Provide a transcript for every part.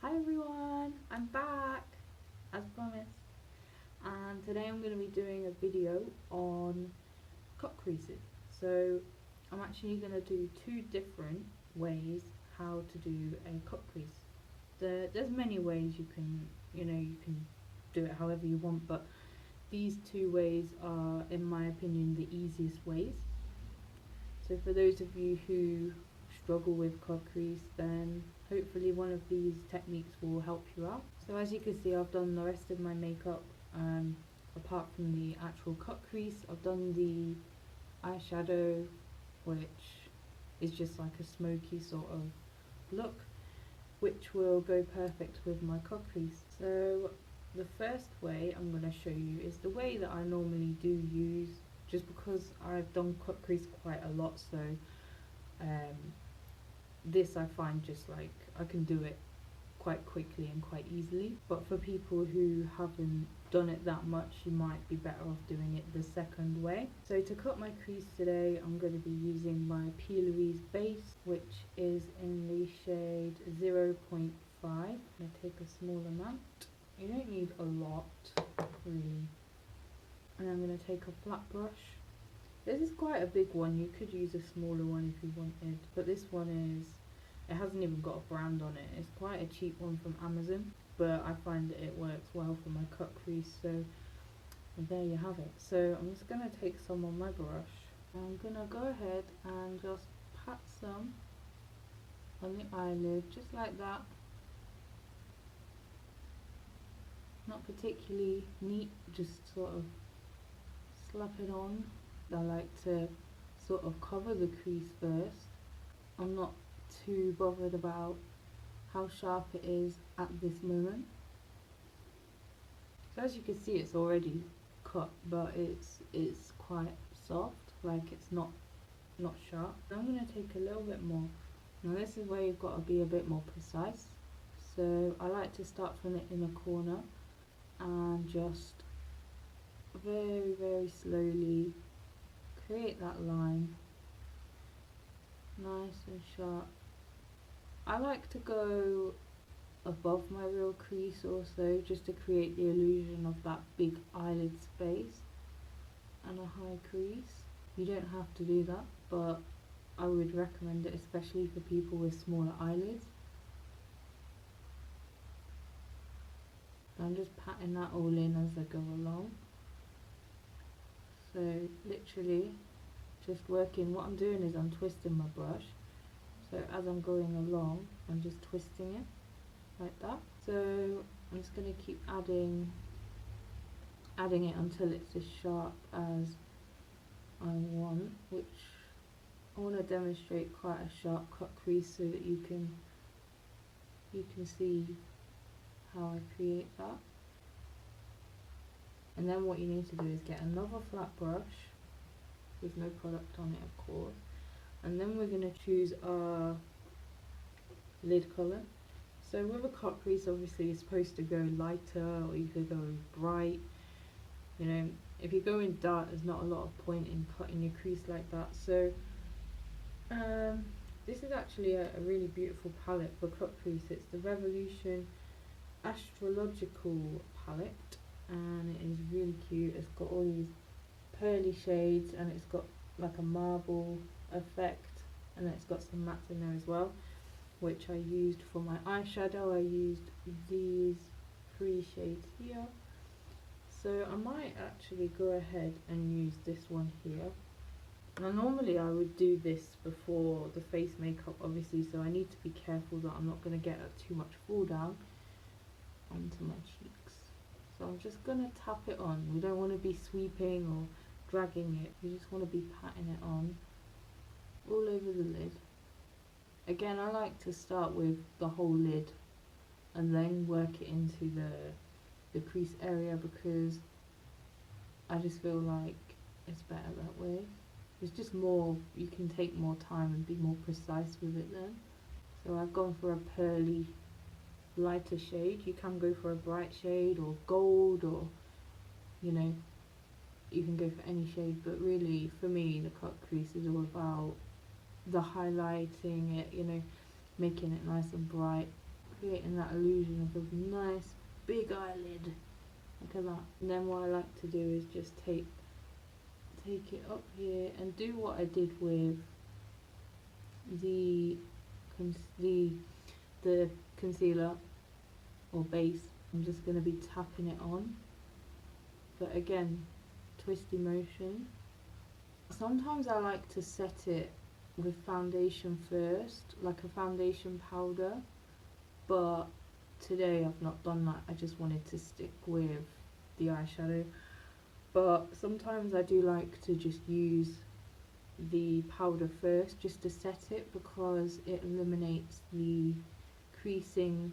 Hi everyone, I'm back as promised, and today I'm going to be doing a video on cut creases. So I'm actually going to do two different ways how to do a cut crease. There's many ways you can do it however you want, but these two ways are, in my opinion, the easiest ways. So for those of you who struggle with cut crease, then hopefully one of these techniques will help you out. So as you can see, I've done the rest of my makeup apart from the actual cut crease. I've done the eyeshadow, which is just like a smoky sort of look, which will go perfect with my cut crease. So the first way I'm going to show you is the way that I normally do use, just because I've done cut crease quite a lot. So this I find just like I can do it quite quickly and quite easily, but for people who haven't done it that much, you might be better off doing it the second way. So to cut my crease today, I'm going to be using my P. Louise base, which is in the shade 0.5. I'm going to take a small amount. You don't need a lot really. And I'm going to take a flat brush. This is quite a big one. You could use a smaller one if you wanted, but this one it hasn't even got a brand on it. It's quite a cheap one from Amazon, but I find that it works well for my cut crease, so there you have it. So I'm just going to take some on my brush. I'm going to go ahead and just pat some on the eyelid, just like that. Not particularly neat, just sort of slap it on. I like to sort of cover the crease first. I'm not too bothered about how sharp it is at this moment. So as you can see, it's already cut, but it's quite soft, like it's not sharp. I'm going to take a little bit more. Now this is where you've got to be a bit more precise. So I like to start from the inner corner and just very, very slowly create that line, nice and sharp. I like to go above my real crease also, just to create the illusion of that big eyelid space and a high crease. You don't have to do that, but I would recommend it, especially for people with smaller eyelids. I'm just patting that all in as I go along. So literally just working, what I'm doing is I'm twisting my brush. So as I'm going along, I'm just twisting it like that. So I'm just going to keep adding it until it's as sharp as I want, which I want to demonstrate quite a sharp cut crease so that you can see how I create that. And then what you need to do is get another flat brush with no product on it, of course, and then we're going to choose our lid colour. So with a cut crease, obviously you're supposed to go lighter, or you could go bright. You know, if you're going dark, there's not a lot of point in cutting your crease like that. So this is actually a really beautiful palette for cut crease. It's the Revolution Astrological palette, and it is really cute. It's got all these pearly shades, and it's got like a marble effect, and then it's got some mattes in there as well, which I used for my eyeshadow. I used these 3 shades here. So I might actually go ahead and use this one here. Now normally I would do this before the face makeup, obviously, so I need to be careful that I'm not going to get too much fall down onto my cheeks. So I'm just going to tap it on. We don't want to be sweeping or dragging it. We just want to be patting it on all over the lid. Again, I like to start with the whole lid and then work it into the crease area, because I just feel like it's better that way. It's just more, you can take more time and be more precise with it then. So I've gone for a pearly lighter shade. You can go for a bright shade or gold, or you know, you can go for any shade, but really for me the cut crease is all about the highlighting it, you know, making it nice and bright. creating that illusion of a nice big eyelid. Look at that. And then what I like to do is just take it up here and do what I did with the concealer or base. I'm just going to be tapping it on, but again, twisty motion. Sometimes I like to set it with foundation first, like a foundation powder, but today I've not done that. I just wanted to stick with the eyeshadow, but sometimes I do like to just use the powder first just to set it, because it eliminates the creasing,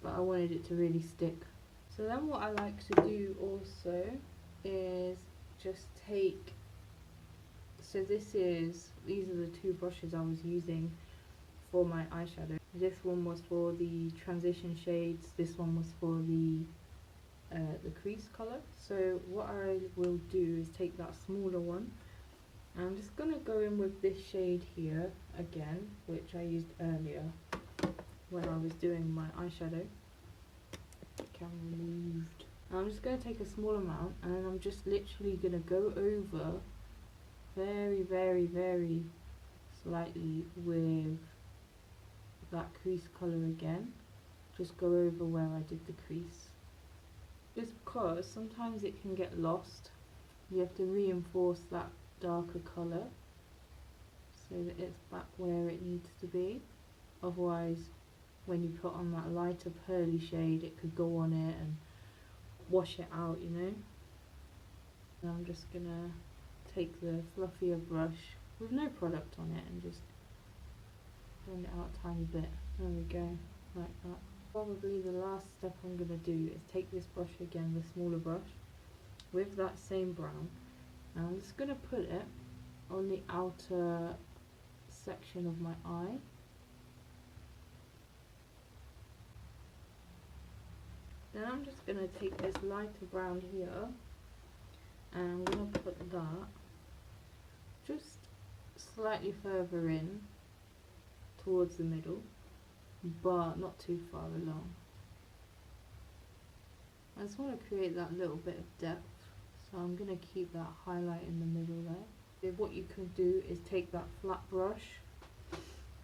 but I wanted it to really stick. So then what I like to do also is just take, so these are the two brushes I was using for my eyeshadow. This one was for the transition shades, this one was for the crease colour. So what I will do is take that smaller one, and I'm just going to go in with this shade here again, which I used earlier when I was doing my eyeshadow. Camera moved. I'm just going to take a small amount, and then I'm just literally going to go over very, very, very slightly with that crease colour again. Just go over where I did the crease. Just because sometimes it can get lost. You have to reinforce that darker colour so that it's back where it needs to be. Otherwise, when you put on that lighter pearly shade, it could go on it and wash it out, you know. And I'm just gonna take the fluffier brush with no product on it and just blend it out a tiny bit. There we go, like that. Probably the last step I'm gonna do is take this brush again, the smaller brush, with that same brown, and I'm just gonna put it on the outer section of my eye. Then I'm just going to take this lighter brown here, and I'm going to put that just slightly further in towards the middle, but not too far along. I just want to create that little bit of depth, so I'm going to keep that highlight in the middle there. What you can do is take that flat brush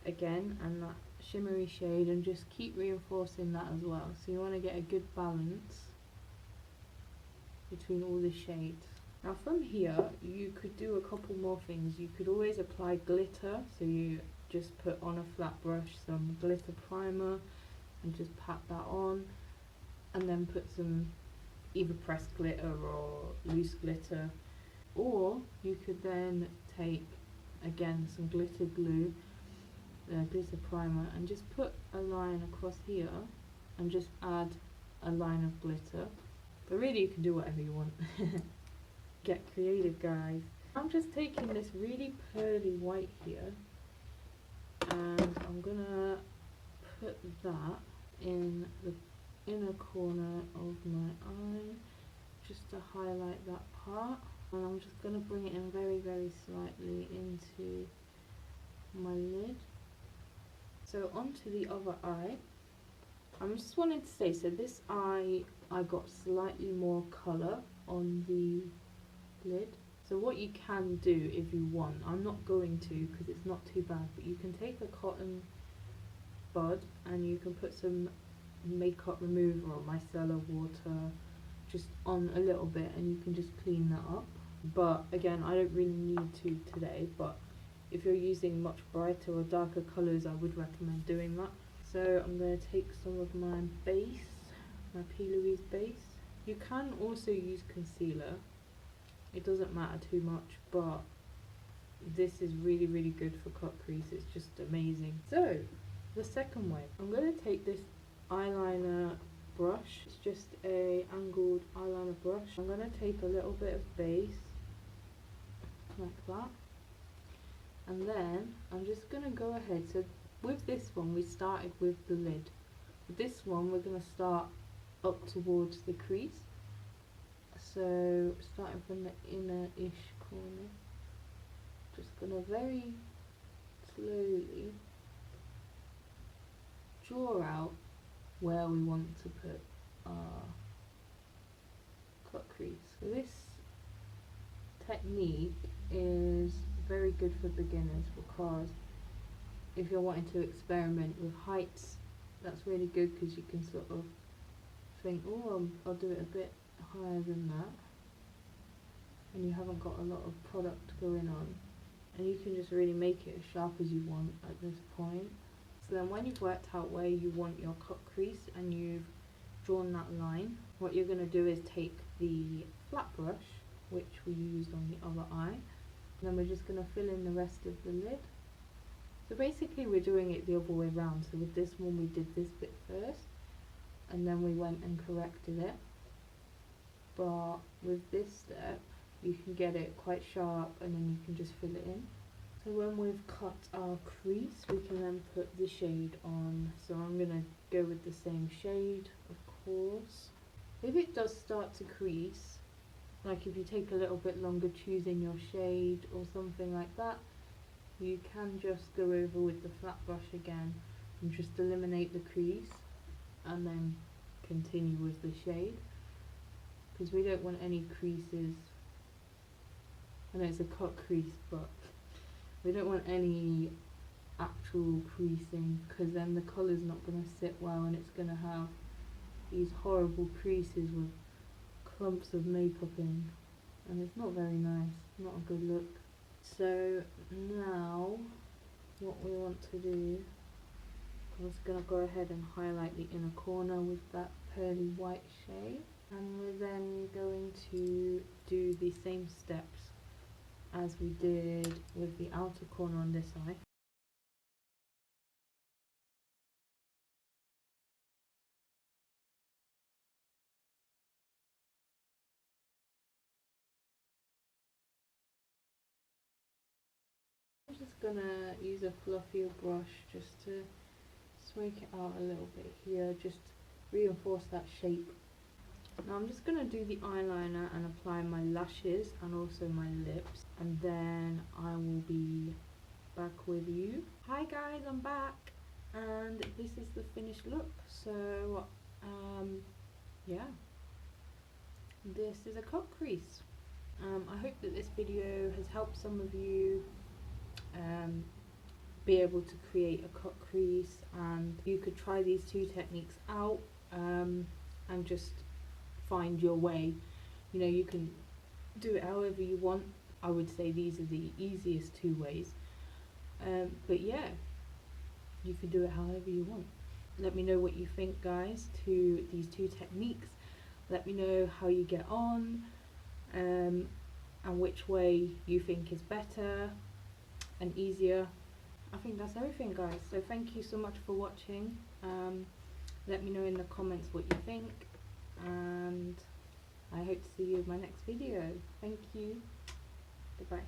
again and that shimmery shade and just keep reinforcing that as well. So you want to get a good balance between all the shades. Now from here you could do a couple more things. You could always apply glitter, so you just put on a flat brush some glitter primer and just pat that on, and then put some either pressed glitter or loose glitter. Or you could then take again some glitter glue, glitter primer, and just put a line across here and just add a line of glitter. But really you can do whatever you want. Get creative, guys. I'm just taking this really pearly white here, and I'm gonna put that in the inner corner of my eye just to highlight that part, and I'm just gonna bring it in very, very slightly into my lid. So onto the other eye. I'm just wanting to say, so this eye I got slightly more colour on the lid. So what you can do if you want, I'm not going to because it's not too bad, but you can take a cotton bud and you can put some makeup remover or micellar water just on a little bit, and you can just clean that up. But again, I don't really need to today, but if you're using much brighter or darker colours, I would recommend doing that. So I'm going to take some of my base, my P. Louise base. You can also use concealer, it doesn't matter too much, but this is really, really good for cut crease. It's just amazing. So the second way, I'm going to take this eyeliner brush. It's just a angled eyeliner brush. I'm going to take a little bit of base like that, and then I'm just going to go ahead. So with this one we started with the lid. With this one we're going to start up towards the crease. So starting from the inner-ish corner, just going to very slowly draw out where we want to put our cut crease. So this technique is very good for beginners because if you're wanting to experiment with heights, that's really good because you can sort of think, oh, I'll do it a bit higher than that, and you haven't got a lot of product going on, and you can just really make it as sharp as you want at this point. So then when you've worked out where you want your cut crease and you've drawn that line, what you're going to do is take the flat brush, which we used on the other eye, and then we're just going to fill in the rest of the lid. So basically we're doing it the other way around. So with this one we did this bit first and then we went and corrected it, but with this step you can get it quite sharp and then you can just fill it in. So when we've cut our crease, we can then put the shade on. So I'm going to go with the same shade, of course. If it does start to crease, like if you take a little bit longer choosing your shade or something like that, you can just go over with the flat brush again and just eliminate the crease and then continue with the shade, because we don't want any creases. I know it's a cut crease, but we don't want any actual creasing, because then the colour's not going to sit well and it's going to have these horrible creases with clumps of makeup in, and it's not very nice, not a good look. So now what we want to do, I'm just going to go ahead and highlight the inner corner with that pearly white shade, and we're then going to do the same steps as we did with the outer corner on this eye. I'm just going to use a fluffier brush just to swag it out a little bit here, just reinforce that shape. Now I'm just going to do the eyeliner and apply my lashes and also my lips, and then I will be back with you. Hi guys, I'm back and this is the finished look. So yeah, this is a cut crease. I hope that this video has helped some of you be able to create a cut crease, and you could try these two techniques out and just find your way. You know, you can do it however you want. I would say these are the easiest two ways, but yeah, you can do it however you want. Let me know what you think, guys, to these two techniques. Let me know how you get on, and which way you think is better and easier. I think that's everything, guys, so thank you so much for watching. Let me know in the comments what you think, and I hope to see you in my next video. Thank you. Goodbye.